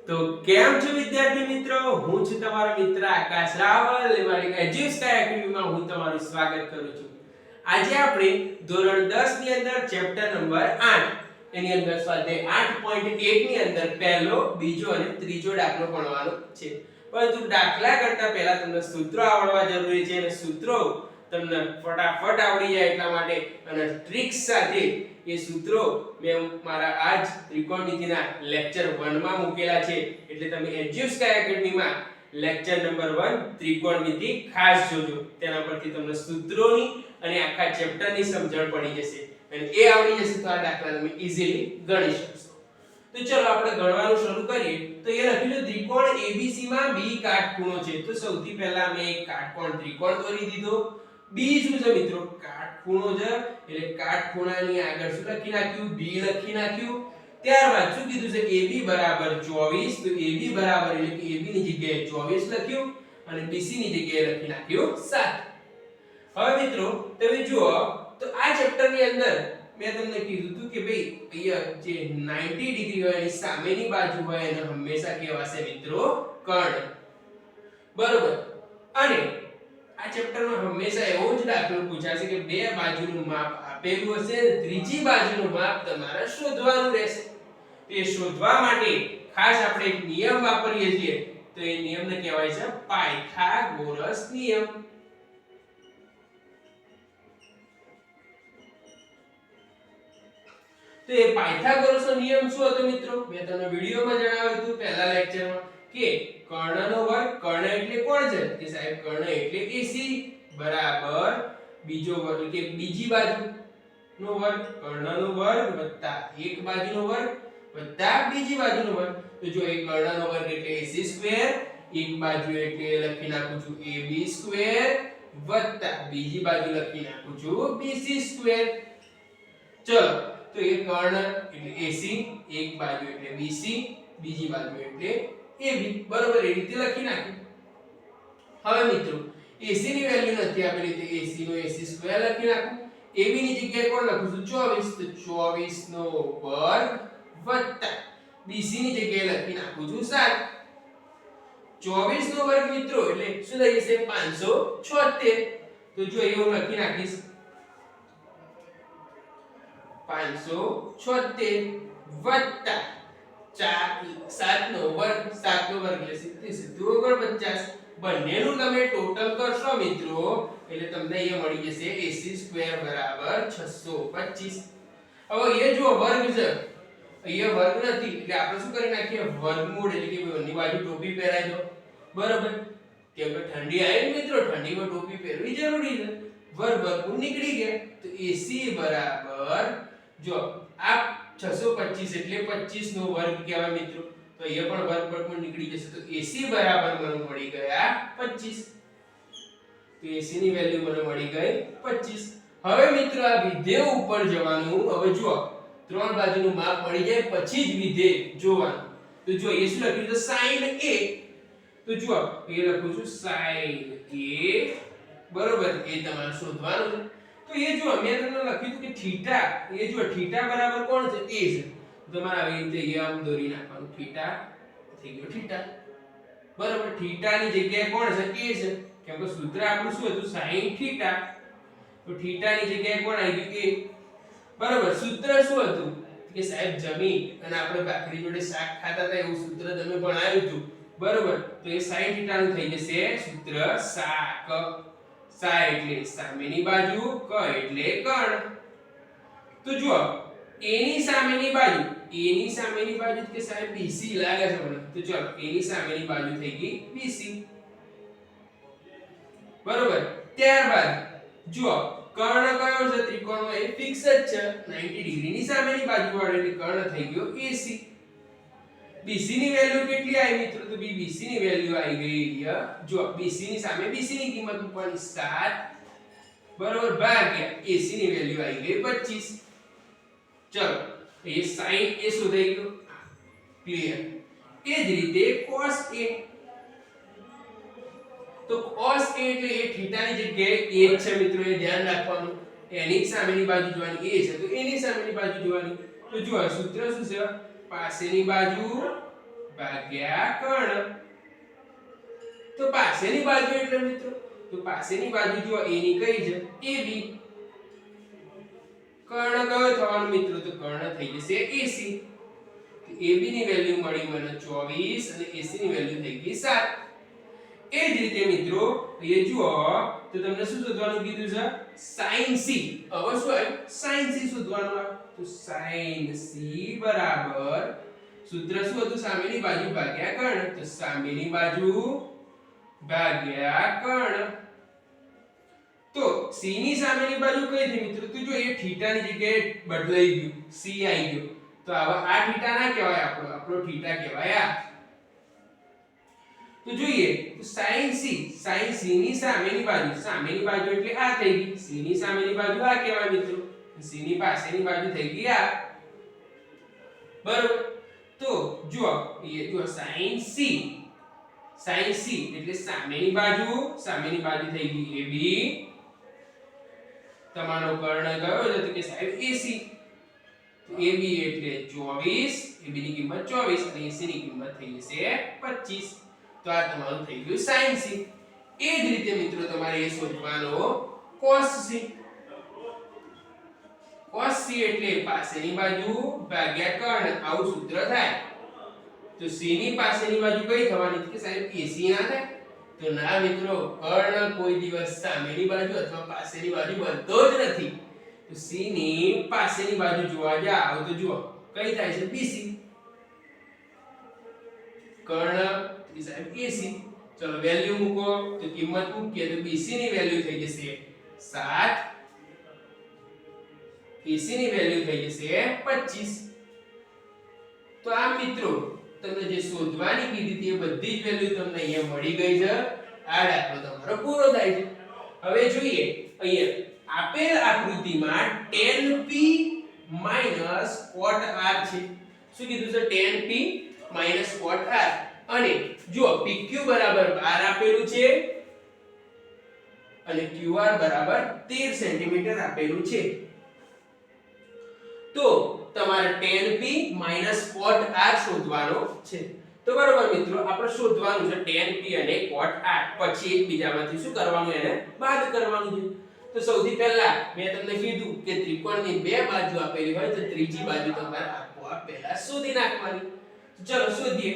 તો કેમ છો વિદ્યાર્થી મિત્રો, હું છું તમારો મિત્ર આકાશ રાવલ. મારી એજ્યુસ્ટાય એકેડમીમાં હું તમારું સ્વાગત કરું છું. આજે આપણે ધોરણ 10 ની અંદર ચેપ્ટર નંબર 8 એની અંદર સ્વાધ્યાય 8.1 ની અંદર પહેલો, બીજો અને ત્રીજો દાખલો ભણવાનો છે. પરંતુ દાખલા કરતા પહેલા તમને સૂત્રો આવડવા જરૂરી છે અને સૂત્રો તમને ફટાફટ આવડી જાય એટલા માટે અને ટ્રિક્સ સાથે એ સૂત્રો મેં મારા આજ ત્રિકોણમિતિના લેક્ચર 1 માં મૂકેલા છે. એટલે તમે એજ્યુસ્ટાય એકેડમીમાં લેક્ચર નંબર 1 ત્રિકોણમિતિ ખાસ જોજો. તેના પરથી તમને સૂત્રોની અને આખા ચેપ્ટરની સમજણ પડી જશે અને એ આવડી જશે તો આ દાખલા તમે ઈઝીલી ગણી શકશો. તો ચલો આપણે ગણવાનું શરૂ કરીએ. તો એ લખેલું ત્રિકોણ ABC માં B કાટખૂણો છે. તો સૌથી પહેલા મેં એક કાટકોણ ત્રિકોણ દોરી દીધો. B શું છે મિત્રો? કાટખૂણો છે. એટલે કાટખૂણાની આગળ શું લખી નાખ્યું? B લખી નાખ્યું. ત્યારબાદ શું કીધું છે? AB બરાબર 24. તો AB બરાબર એટલે કે AB ની જગ્યાએ 24 લખ્યું અને BC ની જગ્યાએ લખી નાખ્યું 7. હવે મિત્રો તમે જુઓ તો આ ચેપ્ટર ની અંદર મેં તમને કીધું હતું કે ભાઈ અહીંયા જે 90 ડિગ્રી હોય એની સામેની બાજુ હોય એને હંમેશા કહેવાશે મિત્રો કર્ણ. બરોબર. અને આ ચેપ્ટરમાં હંમેશા એવો જ દાખલો પૂછાશે કે બે બાજુનું માપ આપેલું હશે અને ત્રીજી બાજુનું માપ તમારે શોધવાનું રહેશે. તે શોધવા માટે ખાસ આપણે એક નિયમ વાપરીએ છીએ. તો એ નિયમને કહેવાય છે પાયથાગોરસ નિયમ. તો એ પાયથાગોરસનો નિયમ શું હતો મિત્રો? મેં તમને વિડિયોમાં જણાવ્યું હતું પહેલા લેક્ચરમાં કે કર્ણનો વર્ગ, કર્ણ એટલે કોણ છે? કે સાહેબ કર્ણ એટલે AC બરાબર બીજો વર્ગ કે બીજી બાજુનો વર્ગ, કર્ણનો વર્ગ વત્તા એક બાજુનો વર્ગ વત્તા બીજી બાજુનો વર્ગ. તો જો એ કર્ણનો વર્ગ એટલે AC સ્ક્વેર, એક બાજુ એટલે લખી નાખું છું AB સ્ક્વેર વત્તા બીજી બાજુ લખી નાખું છું BC સ્ક્વેર. ચલો તો એ કર્ણ એટલે AC, એક બાજુ એટલે BC, બીજી બાજુ એટલે AB. બરોબર, એ રીતે લખી નાખ્યું. હવે મિત્રો AC ની વેલ્યુ નથી આપેલી તો AC નો AC સ્ક્વેર લખી નાખું. AB ની જગ્યાએ કોણ લખું છું? 24. તો 24 નો વર્ગ વત્તા BC ની જગ્યાએ લખી નાખું છું 7. 24 નો વર્ગ મિત્રો એટલે શું થઈ જશે? 576. તો જો એવું લખી નાખીશ 576 વત્તા 7 નો વર્ગ, 7 નો વર્ગ એટલે 49. બંનેનું તમે ટોટલ કરશો મિત્રો એટલે તમને અહીંયા મળી જશે AC સ્ક્વેર બરાબર 625. હવે એ જો વર્ગ છે, અહીંયા વર્ગ નથી એટલે આપણે શું કરી નાખીએ? વર્ગમૂળ એટલે કે બંને બાજુ ટોપી પહેરાઈ દો. બરાબર, કેમ કે ઠંડી આવી ને મિત્રો, ઠંડીમાં ટોપી પહેરવી જરૂરી છે. વર્ગમૂળ નીકળી ગયા તો AC બરાબર જો આ 625 એટલે 25 નો વર્ગ કહેવાય મિત્રો. તો અહીંયા પણ વર્ગમૂળ નીકળી જશે તો AC બરાબર મને મળી ગયા 25. તો AC ની વેલ્યુ મને મળી ગઈ 25. હવે મિત્રો આ વિધેય ઉપર જવાનું. હવે જુઓ ત્રણ બાજુનું માપ મળી જાય પછી જ વિધેય જોવાનું. તો જો એ શું લખ્યું છે? sin A. તો જુઓ એ લખું છું sin A. બરોબર, એ તમારે શોધવાનું છે. તો એ જો મેં તમને લખ્યું હતું કે થીટા, એ જો થીટા બરાબર કોણ છે? A છે. તમારે આવી રીતે અહીંયા આમ દોરી નાખવાનું. થીટા થઈ ગયો થીટા. બરાબર, થીટા ની જગ્યાએ કોણ છે? A છે. કેમ કે સૂત્ર આપણું શું હતું? sin theta. તો થીટા ની જગ્યાએ કોણ આવી ગયું? A. બરાબર, સૂત્ર શું હતું? કે સાહેબ જમીન અને આપણે ભાખરી જોડે શાક ખાતા હતા એવું સૂત્ર તમે ભણાવ્યું હતું. બરાબર, તો એ sin થીટા નું થઈ જશે સૂત્ર શાક. સા એટલે સામેની બાજુ, ક એટલે કર્ણ. તો જુઓ A ની સામેની બાજુ, A ની સામેની બાજુ કે સાહેબ BC લાગે છે મને. તો ચલો A ની સામેની બાજુ થઈ ગઈ BC. બરોબર, ત્યારબાદ જુઓ કર્ણ કયો છે ત્રિકોણમાં? એ ફિક્સ જ છે 90 ડિગ્રી ની સામેની બાજુ વાળો એટલે કર્ણ થઈ ગયો AC. BC ની વેલ્યુ કેટલી આવી મિત્રો? તો BC ની વેલ્યુ આવી ગઈ અહીંયા. જો BC ની સામે BC ની કિંમત મૂકવાની 7 બરોબર ભાગ્યા AC ની વેલ્યુ આવી ગઈ 25. ચલો એ sin A શોધાઈ ગયો. ક્લિયર. એ જ રીતે cos A. તો cos A એટલે એ થીટાની જગ્યાએ 1 છે મિત્રો, એ ધ્યાન રાખવાનું. એની સામેની બાજુ જોવાની A છે તો એની સામેની બાજુ જોવાની. તો જો સૂત્ર શું છે? પાસેની બાજુ ભાગ્યા કર્ણ. તો પાસેની બાજુ એટલે મિત્રો તો પાસેની બાજુ જો a ની કઈ છે ab. કર્ણ કયો થવાનો મિત્રો તો કર્ણ થઈ જશે ac. તો ab ની વેલ્યુ મળી મને 24 અને ac ની વેલ્યુ થઈ ગઈ 7. એ જ રીતે મિત્રો એ જુઓ તો તમને શું શોધવાનું કીધું છે sin c. હવે શું આવ્યું sin c શોધવાનું આવે તો sin c બરાબર સૂત્ર શું હતું સામેની બાજુ ભાગ્યા કર્ણ. તો સામેની બાજુ ભાગ્યા કર્ણ. તો c ની સામેની બાજુ કઈ થઈ મિત્રો તો જો એ થીટા ની જગ્યાએ બદલાઈ ગયું c આવી ગયો. તો આવા આ થીટા ના કહેવાય આપણો થીટા કહેવાય આ. તો જોઈએ તો sin c ની સામેની બાજુ એટલે આ થઈ ગઈ. c ની સામેની બાજુ આ કહેવાય મિત્રો. c ની પાસેની બાજુ થઈ ગઈ આ. બરોબર. તો જો sin c એટલે સામેની બાજુ થઈ ગઈ ab. તમારો કર્ણ કયો છે તો કે સાહેબ ac. તો ab એટલે 24, ab ની કિંમત 24 અને ac ની કિંમત થઈ જશે 25. તો આ તમારું થઈ ગયું sin c. એ જ રીતે મિત્રો તમારે એ શોધવાનો cos c. cos c એટલે પાસેની બાજુ ભાગ્યા કર્ણ આવું સૂત્ર થાય. તો c ની પાસેની બાજુ કઈ થવાની છે કે સાહેબ ac ના થાય. તો ના મિત્રો કર્ણ કોઈ દિવસ સામેની બાજુ અથવા પાસેની બાજુ બનતો જ નથી. તો c ની પાસેની બાજુ જોવા જાવ તો જુઓ કઈ થાય છે bc. કર્ણ સાહેબ AC. ચલો વેલ્યુ મૂકો તો કિંમત મૂકીએ તો BC ની વેલ્યુ થઈ જશે 7, AC ની વેલ્યુ થઈ જશે 25. તો આ મિત્રો તમને જે શોધવાની કીધી હતી એ બધી જ વેલ્યુ તમને અહીંયા મળી ગઈ છે. આ દાખલો તમારો પૂરો થાય છે. હવે જોઈએ અહીંયા આપેલ આકૃતિમાં tan p cot r છે. શું કીધું છે tan p cot r. અને જો PQ બરાબર 12 આપેલું છે અને QR બરાબર 13 સેન્ટીમીટર આપેલું છે. તો તમારે tan p cot r શોધવાનો છે. તો બરાબર મિત્રો આપણે શોધવાનું છે tan p અને cot r. પછી એકબીજામાંથી શું કરવાનું એને બાદ કરવાનું છે. તો સૌથી પહેલા મેં તમને કીધું કે ત્રિકોણની બે બાજુ આપેલી હોય તો ત્રીજી બાજુ તમારે આપોઆપ પહેલા શોધી નાખવાની. ચલો શોધીએ.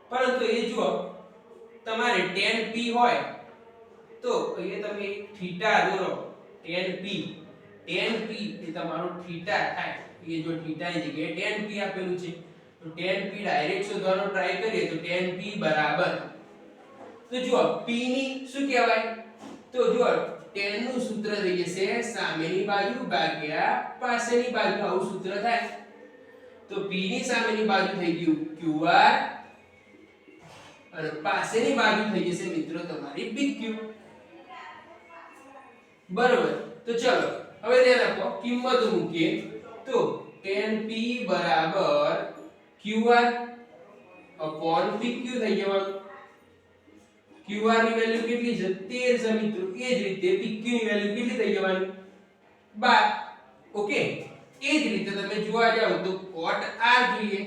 પરંતુ એ જુઓ તમારે tan p હોય તો અહીંયા તમે થીટા દોરો. tan p એ તમારો થીટા થાય. એ જો થીટા ની જગ્યાએ tan p આપેલું છે તો tan p ડાયરેક્ટ શોધવાનો ટ્રાય કરીએ તો tan p બરાબર તો જુઓ p ની શું કહેવાય તો જુઓ tan નું સૂત્ર થઈ જશે સામેની બાજુ ભાગ્યા પાસેની બાજુ. આવું સૂત્ર થાય. તો p ની સામેની બાજુ થઈ ગયું qr અને પાસેની બાજુ થઈ જશે મિત્રો તમારી PQ. બરોબર. તો ચલો હવે ધ્યાન આપો કિંમતો મૂકીએ તો tan p બરાબર qr PQ થઈ જવાનું. qr ની વેલ્યુ કેટલી છે 13 છે મિત્રો. એ જ રીતે PQ ની વેલ્યુ કેટલી થઈ જવાની 12. ઓકે. એ જ રીતે તમે જોવા જાવ તો cot r જોઈએ.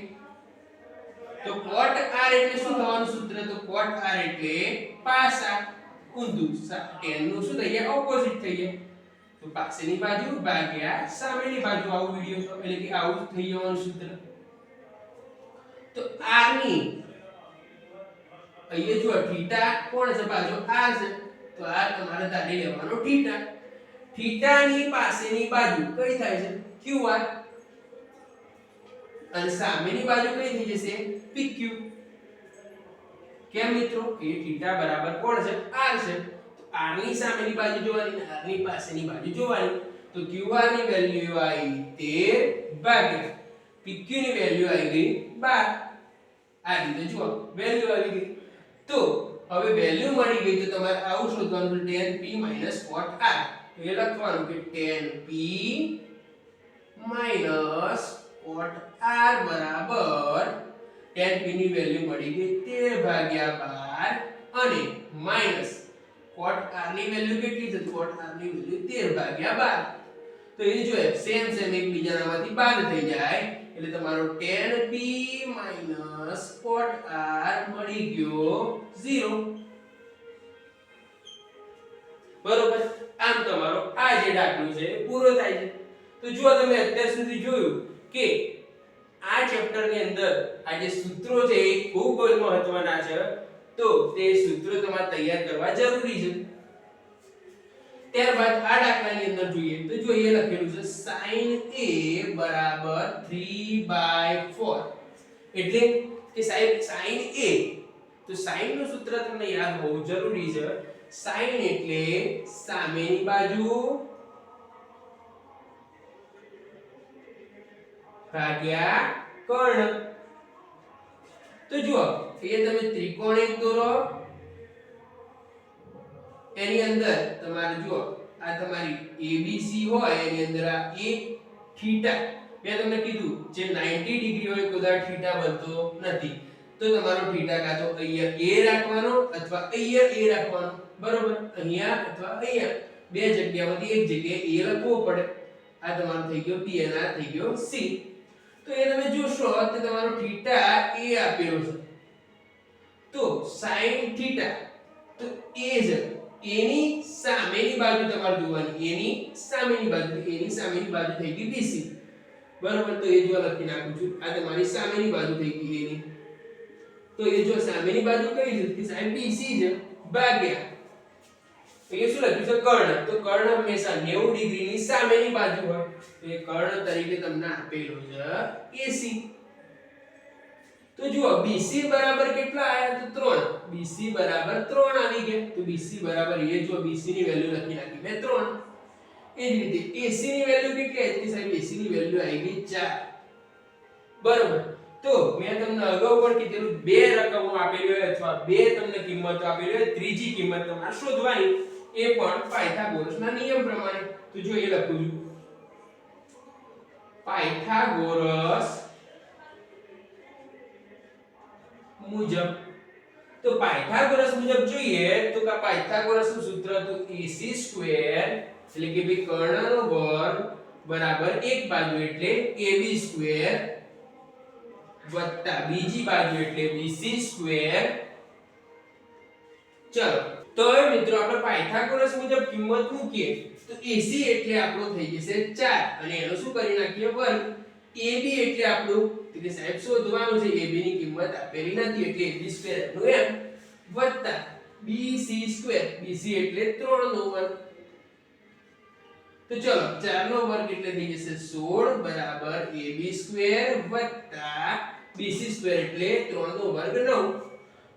તો cot r એટલે શું થવાનું સૂત્ર તો cot r એટલે પાસા ઊંધું. tan નું શું થઈ જાય ઓપોઝિટ થઈ જાય. તો પાસેની બાજુ ભાગ્યા સામેની બાજુ આવું વિડિયો એટલે કે આવું થઈ જવાનું સૂત્ર. તો r ની અહીંયા જો થીટા કોણ છે બાજુ r છે તો આ તમારે ધારી લેવાનો થીટા. થીટા ની પાસેની બાજુ કઈ થાય છે qr અને સામેની બાજુ કઈ થઈ જશે PQ. કેમ મિત્રો એ થીટા બરાબર કોણ છે r છે. તો r ની સામેની બાજુ જોવાની r ની પાસેની બાજુ જોવાની. તો qr ની વેલ્યુ આવી 13 ભાગ્યા PQ ની વેલ્યુ આવી ગઈ 12. આ રીતે જુઓ વેલ્યુ આવી ગઈ. તો હવે વેલ્યુ મળી ગઈ તો તમારે આવું શોધવાનું tan p cot r. તો એ લખવાનું કે tan p cot r બરાબર tan p ની વેલ્યુ મળી ગઈ 13 ભાગ્યા 12 અને માઈનસ cot r ની વેલ્યુ કેટલી છે cot r ની વેલ્યુ 13 ભાગ્યા 12. તો એ જો સેમ એકબીજાનામાંથી બાદ થઈ જાય એટલે તમારો tan p cot r મળી ગયો 0. બરોબર. આમ તમારો આ જે દાખલો છે એ પૂરો થાય છે. તો જો તમે અત્યાર સુધી જોયું કે આ ચેપ્ટર ની અંદર આ જે સૂત્રો છે એ ખૂબ જ મહત્વના છે. તો તે સૂત્રો તમારે તૈયાર કરવા જરૂરી છે. ત્યારબાદ આ દાખલાની અંદર જોઈએ તો જો એ લખેલું છે sin a બરાબર 3/4. એટલે કે સાહેબ sin a, તો sin નું સૂત્ર તમને યાદ હોવું જરૂરી છે. sin એટલે સામેની બાજુ ભાગ્યા કર્ણ. તો જુઓ અહીંયા તમે ત્રિકોણ એક દોરો, એની અંદર તમારે જુઓ આ તમારી ABC હોય એની અંદર આ a થીટા, મેં તમને કીધું જે 90 ડિગ્રી હોય કોઈ થીટા બનતો નથી. તો તમારો થીટા કાં તો અહીંયા a રાખવાનો અથવા અહીંયા a રાખવાનો. બરોબર. અહીંયા અથવા અહીંયા બે જગ્યામાંથી એક જગ્યાએ a લખવો પડે. આ તમારો થઈ ગયો p અને આ થઈ ગયો c. તો એ તમે જોશો તો તમારો થીટા a આપેલો છે. તો sin થીટા તો a છે, એની સામેની બાજુ તમારે જોવાની, એની સામેની બાજુ, એની સામેની બાજુ થઈ ગઈ BC. બરોબર. તો એ જો લખી નાખું છું, આ તમારી સામેની બાજુ થઈ ગઈ એની. તો એ જો સામેની બાજુ કઈ છે કે સાહેબ BC છે ભાગ્યા એ શું લખ્યું છે કર્ણ. તો કર્ણ હંમેશા 90 ડિગ્રીની સામેની બાજુ હોય. તો એ કર્ણ તરીકે તમને આપેલું છે AC. તો જુઓ BC બરાબર કેટલા આયા? તો 3. BC બરાબર 3 આવી ગયા. તો BC બરાબર એ જો BC ની વેલ્યુ લખી નાખી મેં 3. એ જ રીતે AC ની વેલ્યુ કેટલી આવી? કે સાહેબ AC ની વેલ્યુ આવી ગઈ 4. બરાબર. તો મેં તમને અગાઉ પણ કીધેલું બે રકમો આપેલી હોય અથવા બે તમને કિંમતો આપેલી હોય, ત્રીજી કિંમત તમારે શોધવાની, એ પણ પાયથાગોરસના નિયમ પ્રમાણે. તો જો એ લખું છું પાયથાગોરસ મુજબ. તો પાયથાગોરસ મુજબ જોઈએ તો કે પાયથાગોરસનું સૂત્ર હતું AC² એટલે કે ભઈ કર્ણનો વર્ગ બરાબર એક બાજુ એટલે AB² વત્તા બીજી બાજુ એટલે BC². ચલો તો હવે મિત્રો આપણે પાયથાગોરસ મુજબ કિંમત મૂકીએ તો AC એટલે આપણો થઈ જશે 4 અને એનો શું કરી નાખીએ વર્ગ. AB એટલે આપણું કે સાહેબ શોધવાનું છે, AB ની કિંમત આપેલી નથી એટલે AB² નું એમ વત્તા BC², BC એટલે 3 નો વર્ગ. તો ચલો 4 નો વર્ગ એટલે થઈ જશે 16 બરાબર AB² વત્તા BC² એટલે 3 નો વર્ગ 9.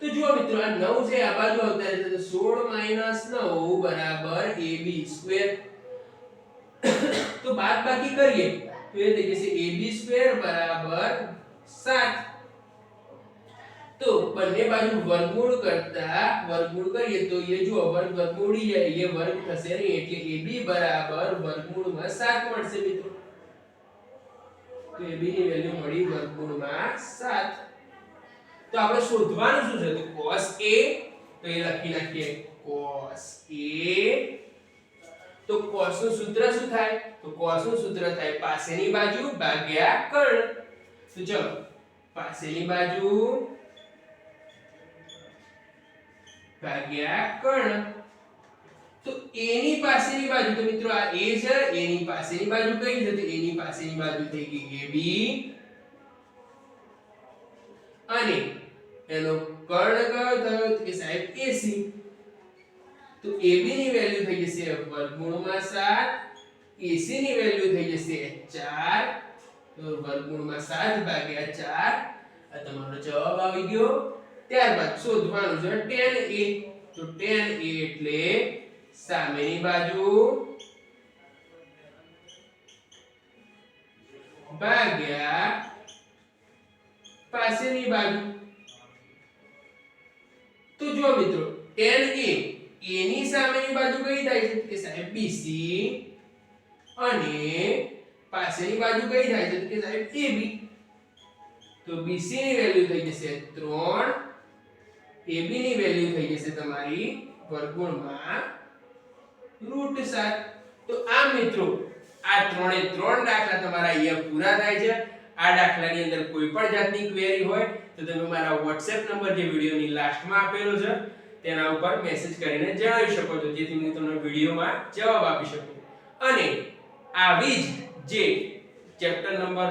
તો જુઓ મિત્રો આ 9 છે આ બાજુ આવતા રહેશે તો 16 - 9 બરાબર AB². તો બાદબાકી કરીએ તો એ થઈ જશે AB² બરાબર 7. તો બંને બાજુ વર્ગમૂળ કરતા વર્ગમૂળ કરીએ તો એ જો વર્ગ વર્ગમૂળી જાય એ વર્ગ થશે નહીં એટલે AB બરાબર વર્ગમૂળમાં 7 મળશે મિત્રો. તો AB ની વેલ્યુ મળી વર્ગમૂળમાં 7. તો આપણે શોધવાનું શું છે? તો cos A, તો એ લખી નાખીએ cos A. તો cos નું સૂત્ર શું થાય? તો cos નું સૂત્ર થાય પાસેની બાજુ ભાગ્યા કર્ણ. તો ચલો પાસેની બાજુ ભાગ્યા કર્ણ. તો a ની પાસેની બાજુ તો મિત્રો આ a છે, a ની પાસેની બાજુ કઈ છે? તો a ની પાસેની બાજુ થઈ ગઈ AB અને એનો કર્ણ કયો થયો કે સાહેબ AC. તો AB ની વેલ્યુ થઈ જશે વર્ગમૂળમાં 7, AC ની વેલ્યુ થઈ જશે 4. તો વર્ગમૂળમાં 7 ભાગ્યા 4 આ તમારો જવાબ આવી ગયો. ત્યારબાદ શોધવાનું છે tan A. તો tan A એટલે સામેની બાજુ ભાગ્યા પાસેની બાજુ. તો જો મિત્રો tan A, A ની સામેની બાજુ કઈ થાય છે કે સાહેબ BC અને પાસેની બાજુ કઈ થાય છે કે સાહેબ AB. તો BC ની વેલ્યુ થઈ જશે 3, AB ની વેલ્યુ થઈ જશે તમારી વર્ગમૂળમાં √7. તો આ મિત્રો આ ત્રણે ત્રણ દાખલા તમારા અહીંયા પૂરા થાય છે. આ દાખલાની અંદર કોઈ પણ જાતની ક્વેરી હોય તો તમે મારા WhatsApp નંબર જે વિડિયોની લાસ્ટમાં આપેલો છે તેના ઉપર મેસેજ કરીને જણાવી શકો છો, જેથી હું તમને વિડિયોમાં જવાબ આપી શકું. અને આવી જ જે ચેપ્ટર નંબર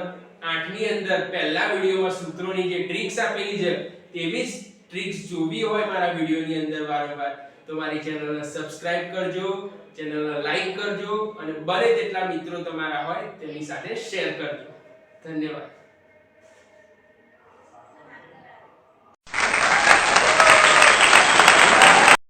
8 ની અંદર પહેલા વિડિયોમાં સૂત્રોની જે ટ્રિક્સ આપેલી છે તેવી જ ટ્રિક્સ જોવી હોય મારા વિડિયોની અંદર વારંવાર, તો મારી ચેનલને સબસ્ક્રાઇબ કરજો, ચેનલને લાઈક કરજો અને બને તેટલા મિત્રો તમારા હોય તેની સાથે શેર કરજો. ધન્યવાદ.